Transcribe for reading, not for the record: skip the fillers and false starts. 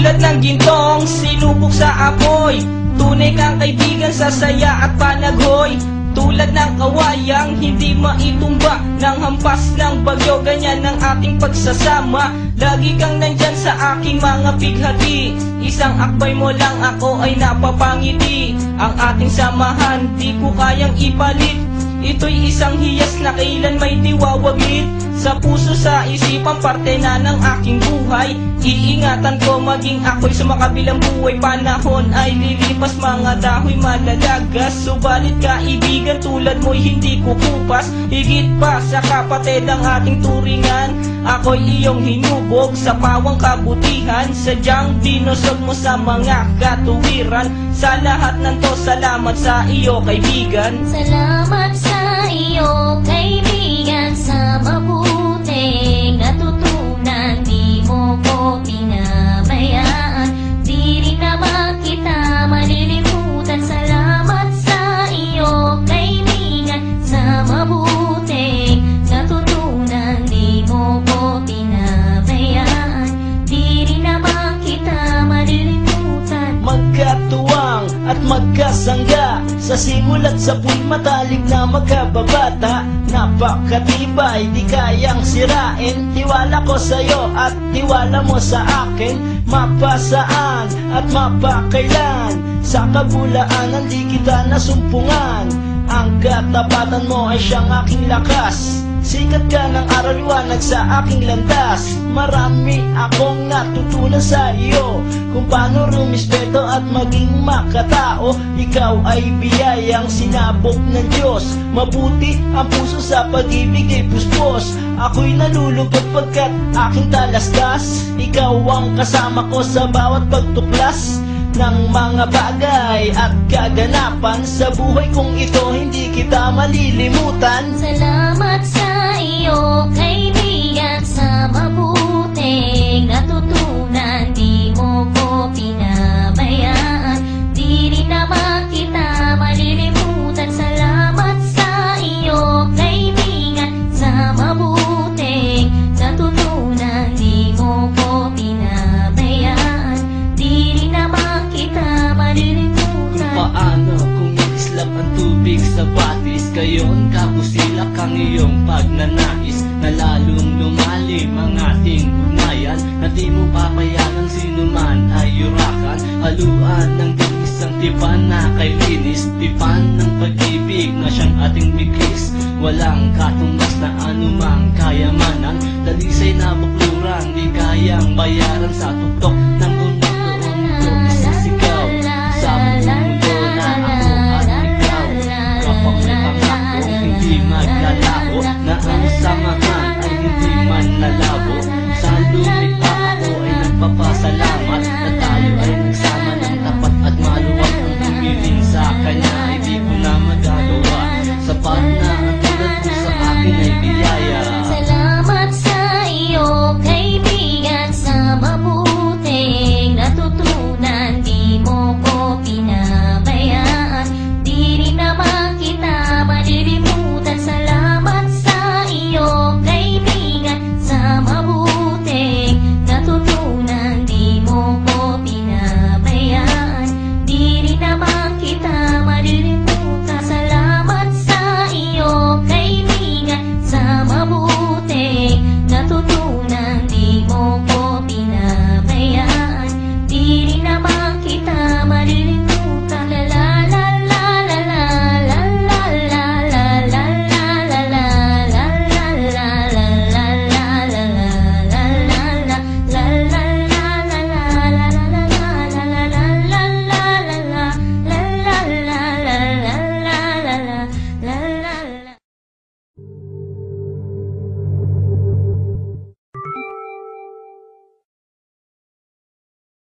Tulad ng gintong sinubok sa apoy, tunay kang kaibigan sa saya at panaghoy. Tulad ng kawayang hindi maitumba ng hampas ng bagyo, ganyan ang ating pagsasama. Lagi kang nandyan sa aking mga bighati, isang akbay mo lang ako ay napapangiti. Ang ating samahan di ko kayang ipalit, ito'y isang hiyas na kailan may diwawaglit. Sa puso, sa isipan, parte na ng aking buhay. Iingatan ko maging ako'y sa makabilang buhay. Panahon ay lilipas, mga dahoy malalagas, subalit kaibigan tulad mo'y hindi kukupas. Higit pa sa kapatid ang ating turingan, ako'y iyong hinubog sa pawang kabutihan. Sadyang dinusog mo sa mga katuwiran. Sa lahat ng to, salamat sa iyo kaibigan. Salamat sa iyo kaibigan, sa mabuting natutunan. Di mo ko pinabayaan, di rin naman kita malilimutan. Salamat sa iyo kaibigan, sa mabuting natutunan. Di mo ko pinabayaan, di rin naman kita malilimutan. Magkatuwang at magkasangga, sa simulat sa puwing matalik na magkababata. Napakatibay, di kayang sirain, tiwala ko sa'yo at tiwala mo sa akin. Mapasaan at mapakailan, sa kabulaanan di kita nasumpungan. Ang katapatan mo ay siyang aking lakas, sikat ka ng araw liwanag sa aking landas. Marami akong natutunan sa iyo, kung paano rumispeto at maging makatao. Ikaw ay biyayang sinabok ng Diyos, mabuti ang puso sa pag-ibig ay puspos. Ako'y nalulungkot pagkat aking talastas, ikaw ang kasama ko sa bawat pagtuklas ng mga bagay at kaganapan. Sa buhay kong ito hindi kita malilimutan. Salamat sa iyo kaibigan, sa mabuting natutunan. Di mo ko pinabayaan, di rin naman kita malilimutan. Salamat sa iyo kaibigan, sa mabuting natutunan. Di mo ko pinabayaan, di rin naman kita malilimutan. Paano kung islap ang tubig sa batis, gayon kabusilak ang iyong pagnanais, na lalong lumalim ang ating ugnayan, na di mo papayagan sino man ay yurakan. Haluan ng isang tipan na kay linis, tipan ng pag-ibig na siyang ating biglis. Walang katumbas na anumang kayamanan, dalisay na bukluran, di kayang bayaran sa tuktok ng